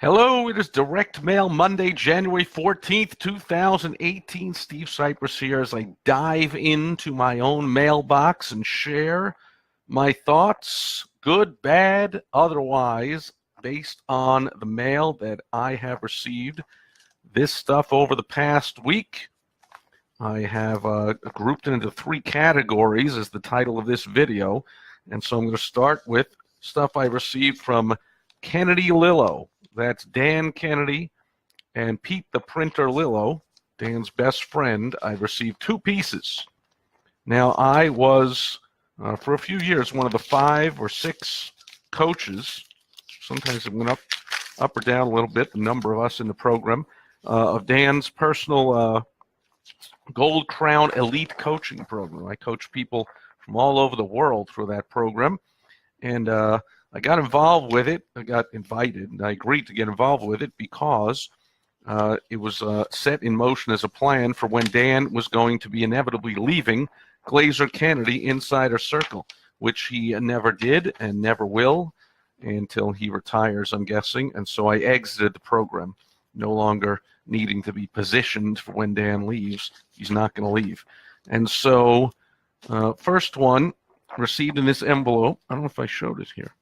Hello, it is Direct Mail Monday, January 14th, 2018. Steve Sipress here as I dive into my own mailbox and share my thoughts, good, bad, otherwise, based on the mail that I have received. This stuff over the past week, I have grouped it into three categories as the title of this video. And so I'm going to start with stuff I received from Kennedy-Lillo. That's Dan Kennedy and Pete the Printer Lillo, Dan's best friend. I received two pieces. Now, I was, for a few years, one of the 5 or 6 coaches. Sometimes it went up or down a little bit, the number of us in the program, of Dan's personal Gold Crown Elite Coaching Program. I coach people from all over the world through that program. And I got involved with it. I got invited, and I agreed to get involved with it because it was set in motion as a plan for when Dan was going to be inevitably leaving Glazer-Kennedy Insider Circle, which he never did and never will until he retires, I'm guessing. And so I exited the program, no longer needing to be positioned for when Dan leaves. He's not going to leave. And so first one, received in this envelope. I don't know if I showed it here.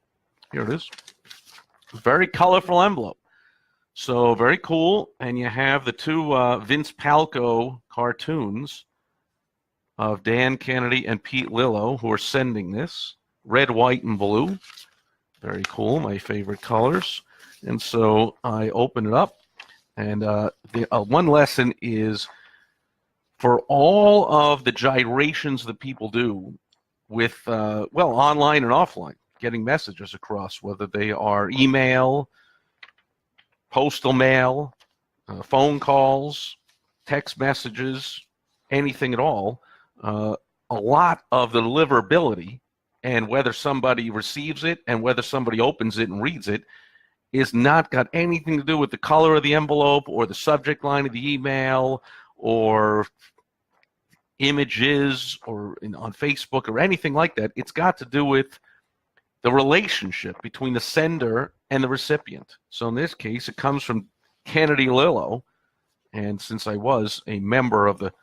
Here it is. Very colorful envelope. So very cool. And you have the two Vince Palco cartoons of Dan Kennedy and Pete Lillo who are sending this. Red, white, and blue. Very cool. My favorite colors. And so I open it up. And one lesson is for all of the gyrations that people do with, well, online and offline, getting messages across, whether they are email, postal mail, phone calls, text messages, anything at all, a lot of the deliverability and whether somebody receives it and whether somebody opens it and reads it is not got anything to do with the color of the envelope or the subject line of the email or images or on Facebook or anything like that. It's got to do with the relationship between the sender and the recipient. So in this case, it comes from Kennedy-Lillo, and since I was a member of the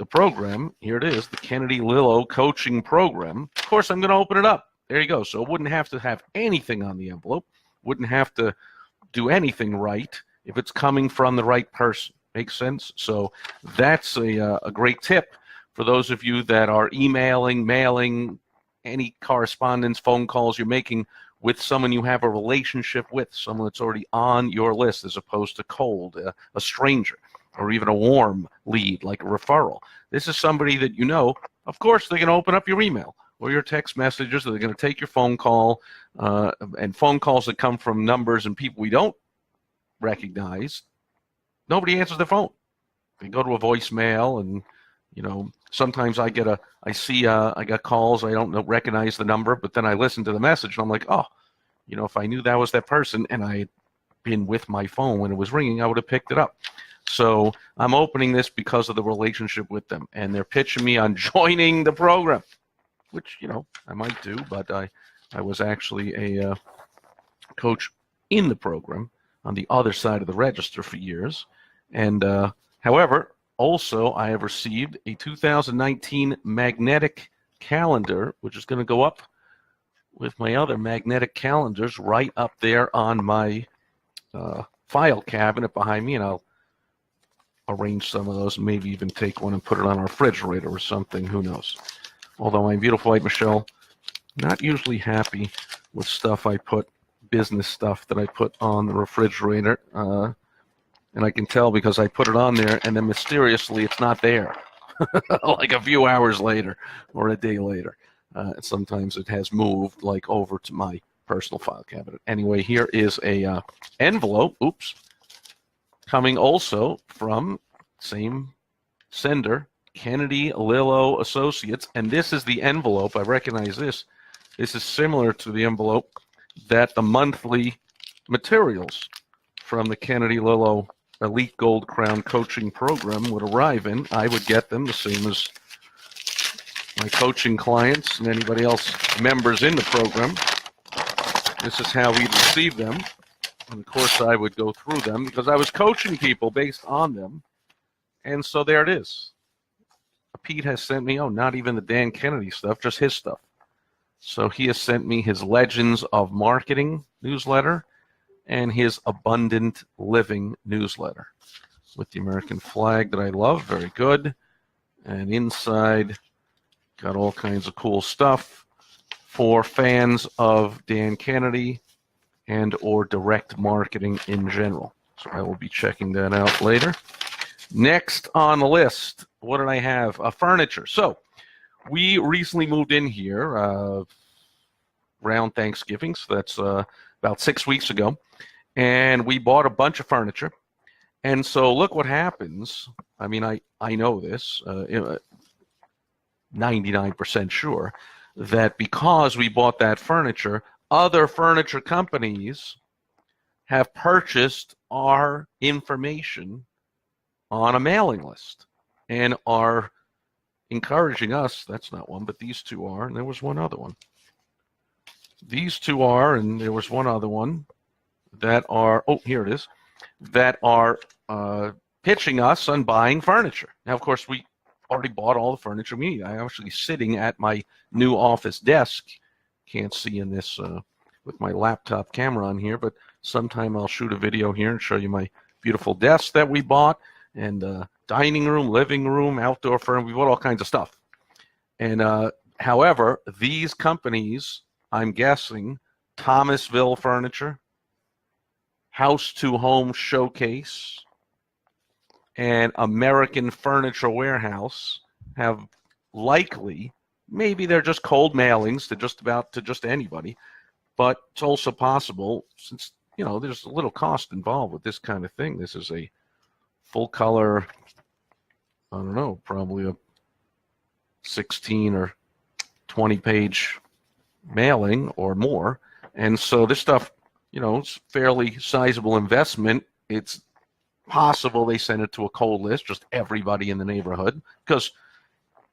program, here it is, the Kennedy-Lillo coaching program. Of course, I'm going to open it up. There you go. So it wouldn't have to have anything on the envelope, wouldn't have to do anything right if it's coming from the right person. Makes sense? So that's a great tip for those of you that are emailing, mailing, any correspondence, phone calls you're making with someone you have a relationship with, someone that's already on your list as opposed to cold, a stranger, or even a warm lead like a referral. This is somebody that you know, of course, they're going to open up your email or your text messages, or they're going to take your phone call, and phone calls that come from numbers and people we don't recognize, nobody answers their phone. They go to a voicemail, and you know, sometimes I got calls, I don't recognize the number, but then I listen to the message and I'm like, oh, you know, if I knew that was that person and I had been with my phone when it was ringing, I would have picked it up. So I'm opening this because of the relationship with them, and they're pitching me on joining the program, which, you know, I might do, but I was actually a coach in the program on the other side of the register for years. And however, also, I have received a 2019 magnetic calendar, which is going to go up with my other magnetic calendars right up there on my file cabinet behind me, and I'll arrange some of those and maybe even take one and put it on our refrigerator or something. Who knows? Although my beautiful wife, Michelle, not usually happy with stuff I put, business stuff that I put on the refrigerator. And I can tell because I put it on there and then mysteriously it's not there like a few hours later or a day later. Sometimes it has moved like over to my personal file cabinet. Anyway, here is a envelope, oops, coming also from same sender, Kennedy-Lillo Associates. And this is the envelope. I recognize this. This is similar to the envelope that the monthly materials from the Kennedy-Lillo Elite Gold Crown Coaching Program would arrive in. I would get them the same as my coaching clients and anybody else, members in the program. This is how we receive them. And of course, I would go through them because I was coaching people based on them. And so there it is. Pete has sent me, not even the Dan Kennedy stuff, just his stuff. So he has sent me his Legends of Marketing newsletter and his Abundant Living newsletter with the American flag that I love. Very good. And inside, got all kinds of cool stuff for fans of Dan Kennedy and or direct marketing in general. So I will be checking that out later. Next on the list, what did I have? Furniture. So we recently moved in here around Thanksgiving, so that's about 6 weeks ago, and we bought a bunch of furniture. And so look what happens. I mean, I know this, 99% sure, that because we bought that furniture, other furniture companies have purchased our information on a mailing list and are encouraging us. That's not one, but these two are, and there was one other one. These two are, and there was one other one that are, here it is, that are pitching us on buying furniture. Now, of course, we already bought all the furniture we need. I'm actually sitting at my new office desk. Can't see in this with my laptop camera on here, but sometime I'll shoot a video here and show you my beautiful desk that we bought, and dining room, living room, outdoor furniture. We bought all kinds of stuff. And however, these companies, I'm guessing, Thomasville Furniture, House to Home Showcase, and American Furniture Warehouse have likely, maybe they're just cold mailings to just anybody, but it's also possible, since there's a little cost involved with this kind of thing. This is a full color, I don't know, probably a 16 or 20 page mailing or more. And so this stuff, it's fairly sizable investment. It's possible they send it to a cold list, just everybody in the neighborhood, because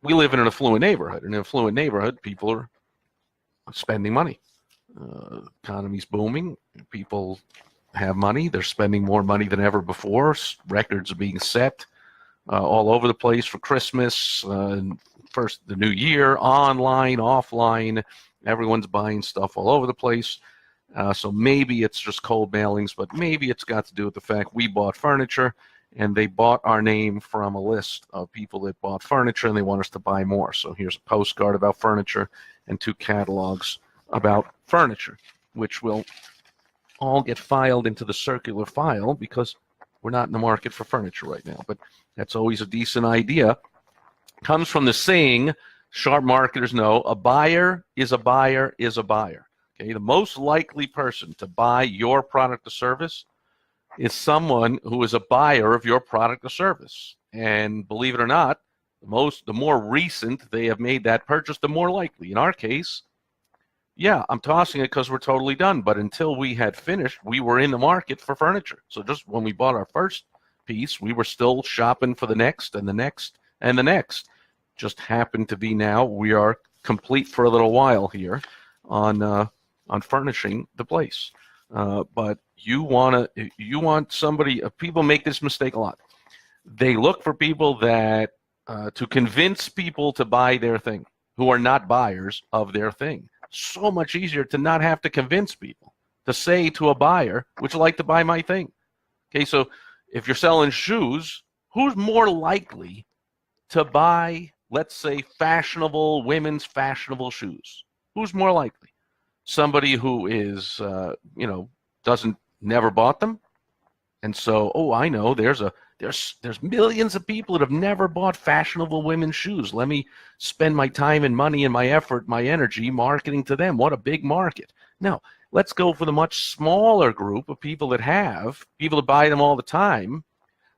we live in an affluent neighborhood. In an affluent neighborhood, people are spending money. Economy's booming. People have money. They're spending more money than ever before. Records are being set all over the place for Christmas, first the new year, online, offline. Everyone's buying stuff all over the place. So maybe it's just cold mailings, but maybe it's got to do with the fact we bought furniture and they bought our name from a list of people that bought furniture and they want us to buy more. So here's a postcard about furniture and 2 catalogs about furniture, which will all get filed into the circular file because we're not in the market for furniture right now. But that's always a decent idea. Comes from the saying, sharp marketers know, a buyer is a buyer is a buyer. Okay, the most likely person to buy your product or service is someone who is a buyer of your product or service. And believe it or not, the more recent they have made that purchase, the more likely. In our case, yeah, I'm tossing it because we're totally done. But until we had finished, we were in the market for furniture. So just when we bought our first piece, we were still shopping for the next and the next and the next. Just happened to be now we are complete for a little while here on furnishing the place. But you want somebody. People make this mistake a lot. They look for people that to convince people to buy their thing who are not buyers of their thing. So much easier to not have to convince people to say to a buyer, would you like to buy my thing? Okay, so if you're selling shoes, who's more likely to buy, let's say, women's fashionable shoes? Who's more likely? Somebody who is, never bought them. And so, I know there's millions of people that have never bought fashionable women's shoes. Let me spend my time and money and my effort, my energy marketing to them. What a big market. Now, let's go for the much smaller group of people that buy them all the time.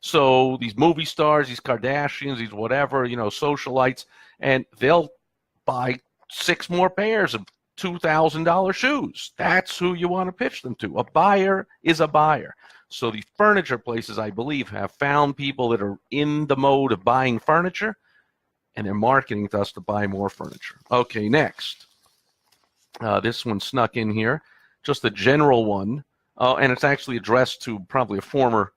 So these movie stars, these Kardashians, these whatever, socialites, and they'll buy 6 more pairs of $2,000 shoes. That's who you want to pitch them to. A buyer is a buyer. So the furniture places, I believe, have found people that are in the mode of buying furniture, and they're marketing to us to buy more furniture. Okay, next. This one snuck in here. Just a general one And it's actually addressed to probably a former,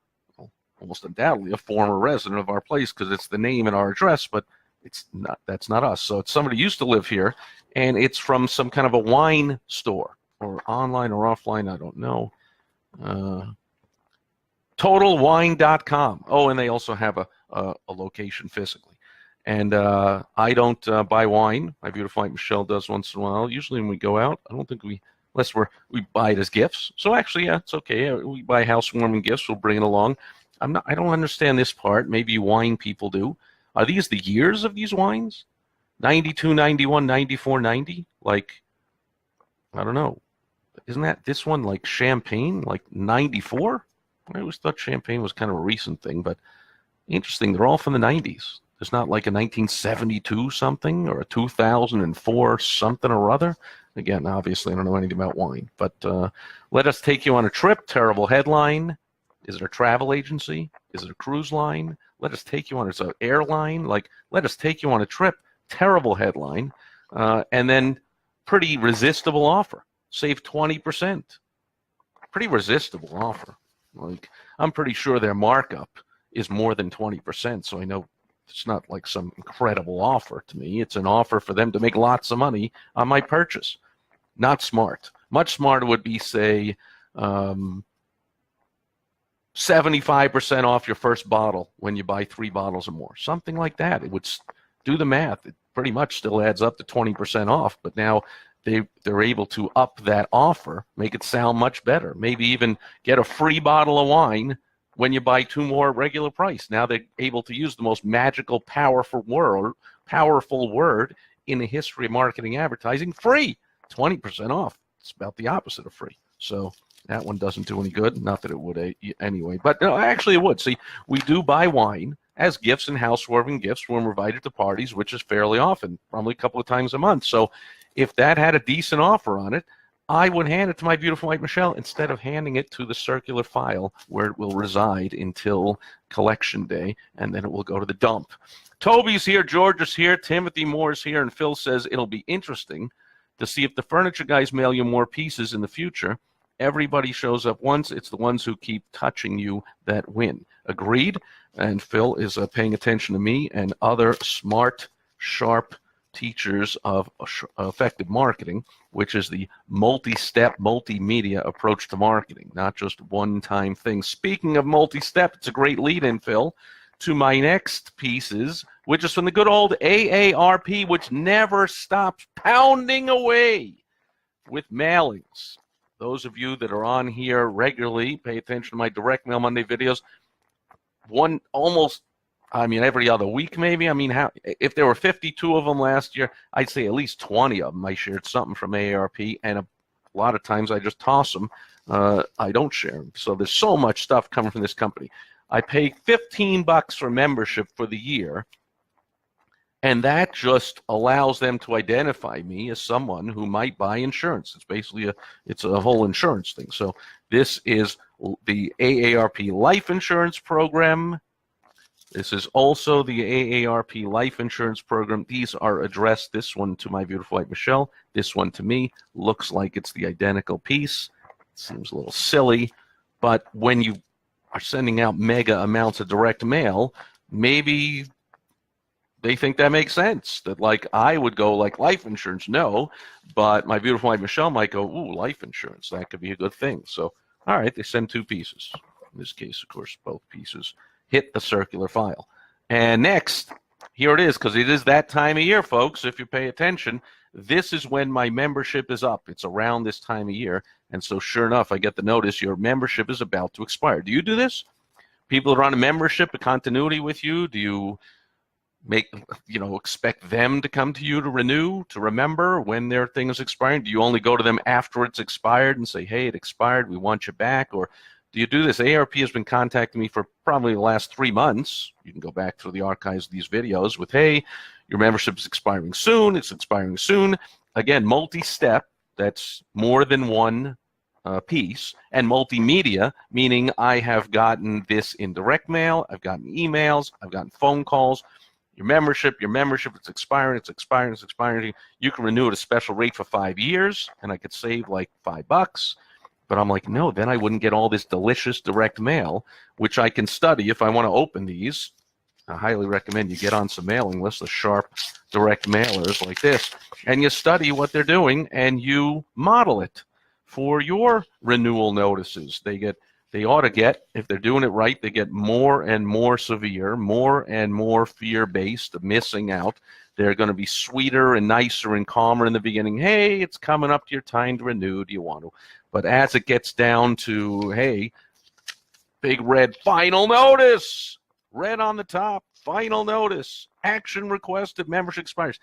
almost undoubtedly a former resident of our place, because it's the name and our address, but it's not. That's not us. So it's somebody who used to live here, and it's from some kind of a wine store, or online or offline, I don't know. TotalWine.com. Oh, and they also have a location physically. And I don't buy wine. My beautiful wife Michelle does once in a while. Usually when we go out, I don't think unless we buy it as gifts. So actually, yeah, it's okay. We buy housewarming gifts. We'll bring it along. I don't understand this part. Maybe wine people do. Are these the years of these wines? 92, 91, 94, 90? Like, I don't know. Isn't that this one like champagne, like 94? I always thought champagne was kind of a recent thing, but interesting. They're all from the 90s. There's not like a 1972 something or a 2004 something or other. Again, obviously, I don't know anything about wine, but let us take you on a trip. Terrible headline. Is it a travel agency? Is it a cruise line? Let us take you on. It's an airline. Like, let us take you on a trip. Terrible headline. And then pretty resistible offer. Save 20%. Pretty resistible offer. Like, I'm pretty sure their markup is more than 20%, so I know it's not like some incredible offer to me. It's an offer for them to make lots of money on my purchase. Not smart. Much smarter would be, say, 75% off your first bottle when you buy 3 bottles or more. Something like that. It would do the math. It pretty much still adds up to 20% off, but now they're able to up that offer, make it sound much better. Maybe even get a free bottle of wine when you buy 2 more at regular price. Now they're able to use the most magical, powerful word in the history of marketing advertising: free. 20% off. It's about the opposite of free. So that one doesn't do any good. Not that it would anyway, but no, actually it would. See, we do buy wine as gifts and housewarming gifts when we're invited to parties, which is fairly often, probably a couple of times a month. So if that had a decent offer on it, I would hand it to my beautiful wife Michelle instead of handing it to the circular file where it will reside until collection day, and then it will go to the dump. Toby's here, George is here, Timothy Moore's here, and Phil says it'll be interesting to see if the furniture guys mail you more pieces in the future. Everybody shows up once. It's the ones who keep touching you that win. Agreed? And Phil is paying attention to me and other smart, sharp teachers of effective marketing, which is the multi-step, multimedia approach to marketing, not just one-time thing. Speaking of multi-step, it's a great lead-in, Phil, to my next pieces, which is from the good old AARP, which never stops pounding away with mailings. Those of you that are on here regularly, pay attention to my direct mail Monday videos. Every other week maybe. If there were 52 of them last year, I'd say at least 20 of them I shared something from AARP, and a lot of times I just toss them. I don't share them. So there's so much stuff coming from this company. I pay $15 for membership for the year, and that just allows them to identify me as someone who might buy insurance. It's basically it's a whole insurance thing. So this is the AARP life insurance program. This is also the AARP life insurance program. These are addressed, this one to my beautiful wife Michelle, this one to me. Looks like it's the identical piece. Seems a little silly, but when you are sending out mega amounts of direct mail, maybe they think that makes sense. That like I would go like life insurance, no, but my beautiful wife Michelle might go, ooh, life insurance, that could be a good thing. So, all right, they send 2 pieces. In this case, of course, both pieces hit the circular file. And next, here it is, because it is that time of year, folks, if you pay attention. This is when my membership is up. It's around this time of year. And so sure enough, I get the notice, your membership is about to expire. Do you do this? People that are on a membership, a continuity with you, do you expect them to come to you to renew, to remember when their thing is expiring? Do you only go to them after it's expired and say, hey, it expired, we want you back? Or do you do this? AARP has been contacting me for probably the last 3 months. You can go back through the archives of these videos with, hey, your membership is expiring soon. It's expiring soon. Again, multi-step, that's more than one piece. And multimedia, meaning I have gotten this in direct mail, I've gotten emails, I've gotten phone calls. Your membership, it's expiring. You can renew at a special rate for 5 years, and I could save like $5. But I'm like, no, then I wouldn't get all this delicious direct mail, which I can study if I want to open these. I highly recommend you get on some mailing lists, the sharp direct mailers like this, and you study what they're doing and you model it for your renewal notices. They ought to get, if they're doing it right, they get more and more severe, more and more fear-based, missing out. They're going to be sweeter and nicer and calmer in the beginning. Hey, it's coming up to your time to renew. Do you want to? But as it gets down to, hey, big red final notice, red on the top, final notice, action requested, membership expires.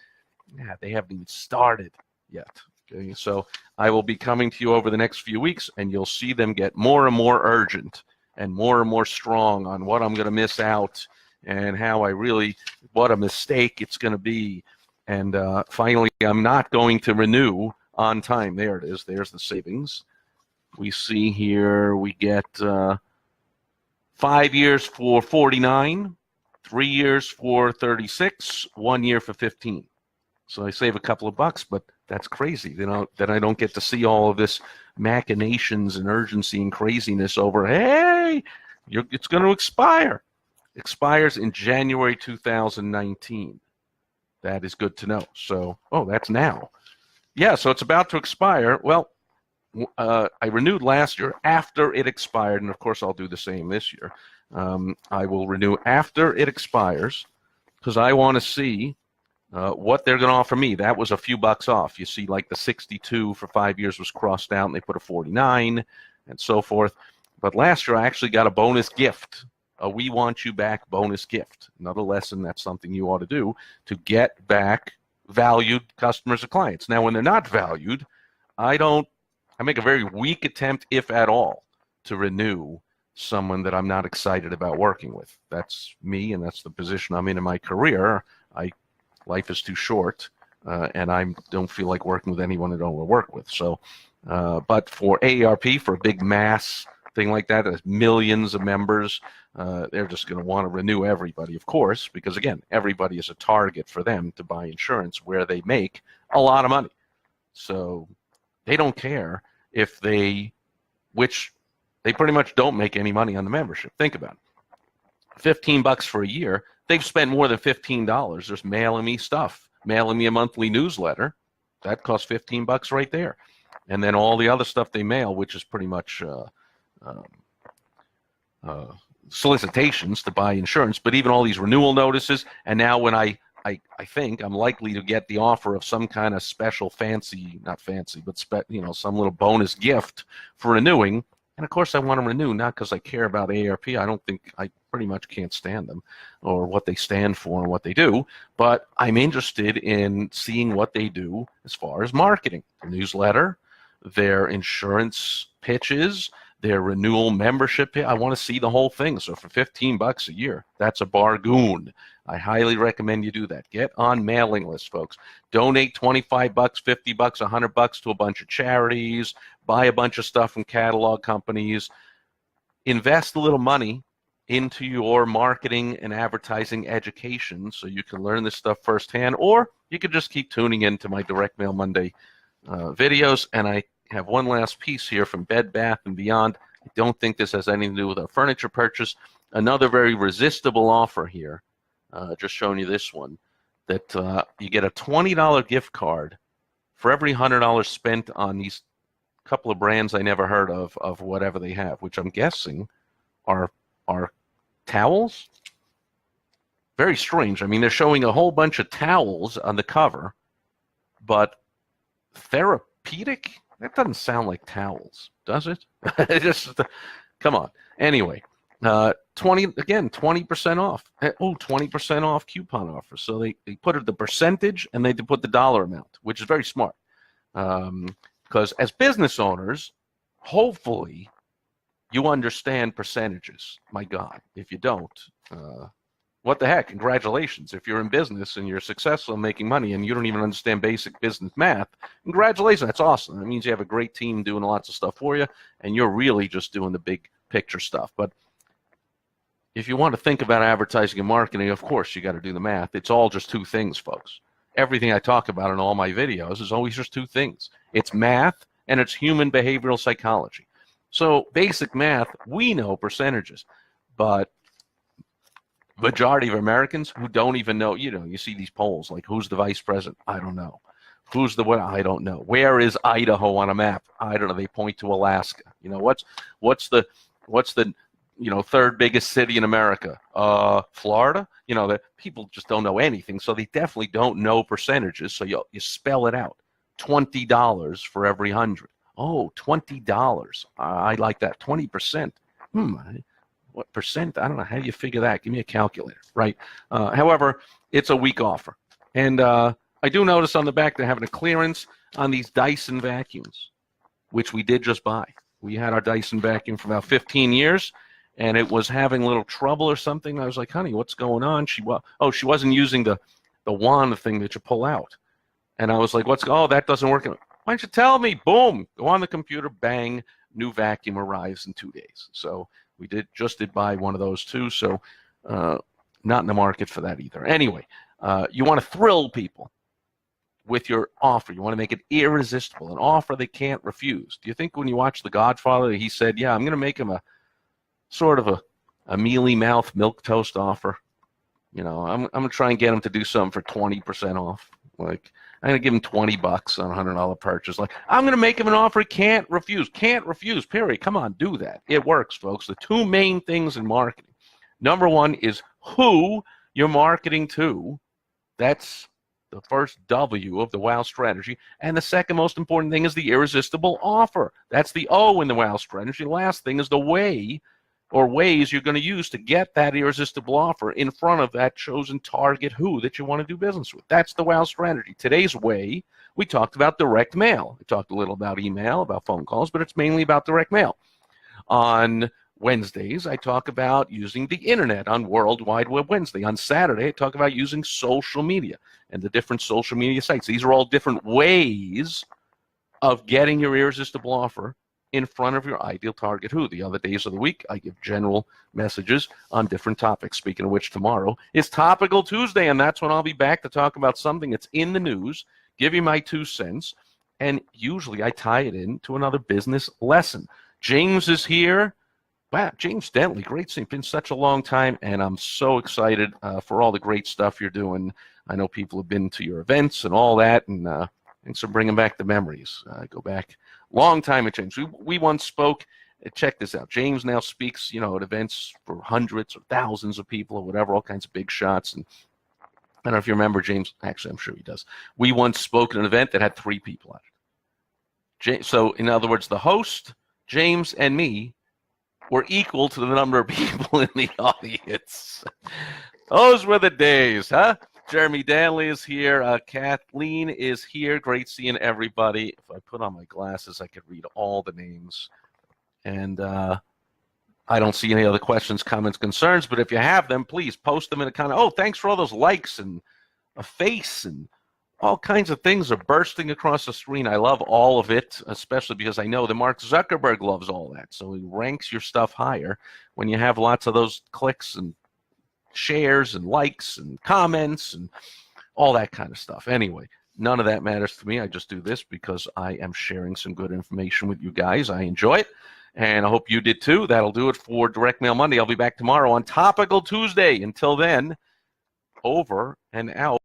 Yeah, they haven't even started yet. Okay, so I will be coming to you over the next few weeks, and you'll see them get more and more urgent and more strong on what I'm going to miss out and how what a mistake it's going to be. And finally, I'm not going to renew on time. There it is. There's the savings. We see here we get 5 years for 49, 3 years for 36, 1 year for 15. So I save a couple of bucks, but that's crazy. That I don't get to see all of this machinations and urgency and craziness over, hey, it's going to expire. Expires in January 2019. That is good to know. So, that's now. Yeah, so it's about to expire. Well, I renewed last year after it expired, and of course I'll do the same this year. I will renew after it expires because I want to see what they're going to offer me. That was a few bucks off. You see, like the 62 for 5 years was crossed out, and they put a 49 and so forth. But last year I actually got a bonus gift, a We Want You Back bonus gift. Another lesson, that's something you ought to do to get back valued customers or clients. Now, when they're not valued, I make a very weak attempt, if at all, to renew someone that I'm not excited about working with. That's me, and that's the position I'm in my career. Life is too short, and I don't feel like working with anyone I don't want to work with. So, but for AARP, for a big mass thing like that, there's millions of members, they're just going to want to renew everybody, of course, because, again, everybody is a target for them to buy insurance where they make a lot of money. So they don't care if which they pretty much don't make any money on the membership. Think about it. $15 for a year. They've spent more than $15 just mailing me stuff, mailing me a monthly newsletter. That costs $15 right there. And then all the other stuff they mail, which is pretty much solicitations to buy insurance, but even all these renewal notices. And now when I think I'm likely to get the offer of some kind of special not fancy, but some little bonus gift for renewing. And of course I want to renew, not because I care about AARP. I pretty much can't stand them or what they stand for and what they do, but I'm interested in seeing what they do as far as marketing, their newsletter, their insurance pitches, their renewal membership. I want to see the whole thing. So for $15 a year, that's a bargain. I highly recommend you do that. Get on mailing lists, folks. Donate $25, $50, $100 to a bunch of charities. Buy a bunch of stuff from catalog companies. Invest a little money into your marketing and advertising education so you can learn this stuff firsthand, or you could just keep tuning into my Direct Mail Monday videos. And I have one last piece here from Bed Bath & Beyond. I don't think this has anything to do with a furniture purchase. Another very resistible offer here. Just showing you this one, that you get a $20 gift card for every $100 spent on these couple of brands I never heard of whatever they have, which I'm guessing are towels. Very strange. I mean, they're showing a whole bunch of towels on the cover, but therapeutic? That doesn't sound like towels, does it? Come on. Anyway, 20% off. 20% off coupon offer. So they put the percentage and they put the dollar amount, which is very smart. Because as business owners, hopefully you understand percentages. My God, if you don't, what the heck? Congratulations. If you're in business and you're successful in making money and you don't even understand basic business math, congratulations. That's awesome. That means you have a great team doing lots of stuff for you, and you're really just doing the big picture stuff. But if you want to think about advertising and marketing, of course, you got to do the math. It's all just two things, folks. Everything I talk about in all my videos is always just two things. It's math and it's human behavioral psychology. So basic math, we know percentages, but majority of Americans who don't even know, you see these polls like who's the vice president? I don't know. Who's the what? I don't know. Where is Idaho on a map? I don't know. They point to Alaska. What's the third biggest city in America? Florida. That people just don't know anything, so they definitely don't know percentages. So you spell it out. $20 for every 100. Oh, $20. I like that. 20%. What percent? I don't know. How do you figure that? Give me a calculator, right? However, it's a weak offer. And I do notice on the back they're having a clearance on these Dyson vacuums, which we did just buy. We had our Dyson vacuum for about 15 years, and it was having a little trouble or something. I was like, honey, what's going on? She wasn't using the wand thing that you pull out. And I was like, that doesn't work. Why don't you tell me? Boom. Go on the computer, bang, new vacuum arrives in 2 days. So we just did buy one of those too. So not in the market for that either. Anyway, you want to thrill people with your offer. You want to make it irresistible, an offer they can't refuse. Do you think when you watch The Godfather, he said, yeah, I'm going to make him a sort of a mealy mouth milquetoast offer? I'm going to try and get him to do something for 20% off. Like, I'm going to give him $20 on a $100 purchase. Like, I'm going to make him an offer he can't refuse. Can't refuse, period. Come on, do that. It works, folks. The two main things in marketing. Number one is who you're marketing to. That's the first W of the WOW strategy. And the second most important thing is the irresistible offer. That's the O in the WOW strategy. The last thing is the way or ways you're going to use to get that irresistible offer in front of that chosen target who that you want to do business with. That's the WOW strategy. Today's way, we talked about direct mail. We talked a little about email, about phone calls, but it's mainly about direct mail. On Wednesdays, I talk about using the internet on World Wide Web Wednesday. On Saturday, I talk about using social media and the different social media sites. These are all different ways of getting your irresistible offer in front of your ideal target who. The other days of the week, I give general messages on different topics. Speaking of which, tomorrow is Topical Tuesday, and that's when I'll be back to talk about something that's in the news, give you my 2 cents, and usually I tie it in to another business lesson. James is here. Wow, James Dentley, great seeing. It's been such a long time, and I'm so excited for all the great stuff you're doing. I know people have been to your events and all that, and thanks for bringing back the memories. Go back long time at James. We once spoke. Check this out. James now speaks, at events for hundreds or thousands of people or whatever, all kinds of big shots. And I don't know if you remember James. Actually, I'm sure he does. We once spoke at an event that had 3 people at it. So, in other words, the host, James, and me were equal to the number of people in the audience. Those were the days, huh? Jeremy Danley is here. Kathleen is here. Great seeing everybody. If I put on my glasses, I could read all the names. And I don't see any other questions, comments, concerns. But if you have them, please post them in a comment. Oh, thanks for all those likes and a face and all kinds of things are bursting across the screen. I love all of it, especially because I know that Mark Zuckerberg loves all that. So he ranks your stuff higher when you have lots of those clicks and shares and likes and comments and all that kind of stuff. Anyway, none of that matters to me. I just do this because I am sharing some good information with you guys. I enjoy it, and I hope you did too. That'll do it for Direct Mail Monday. I'll be back tomorrow on Topical Tuesday. Until then, over and out.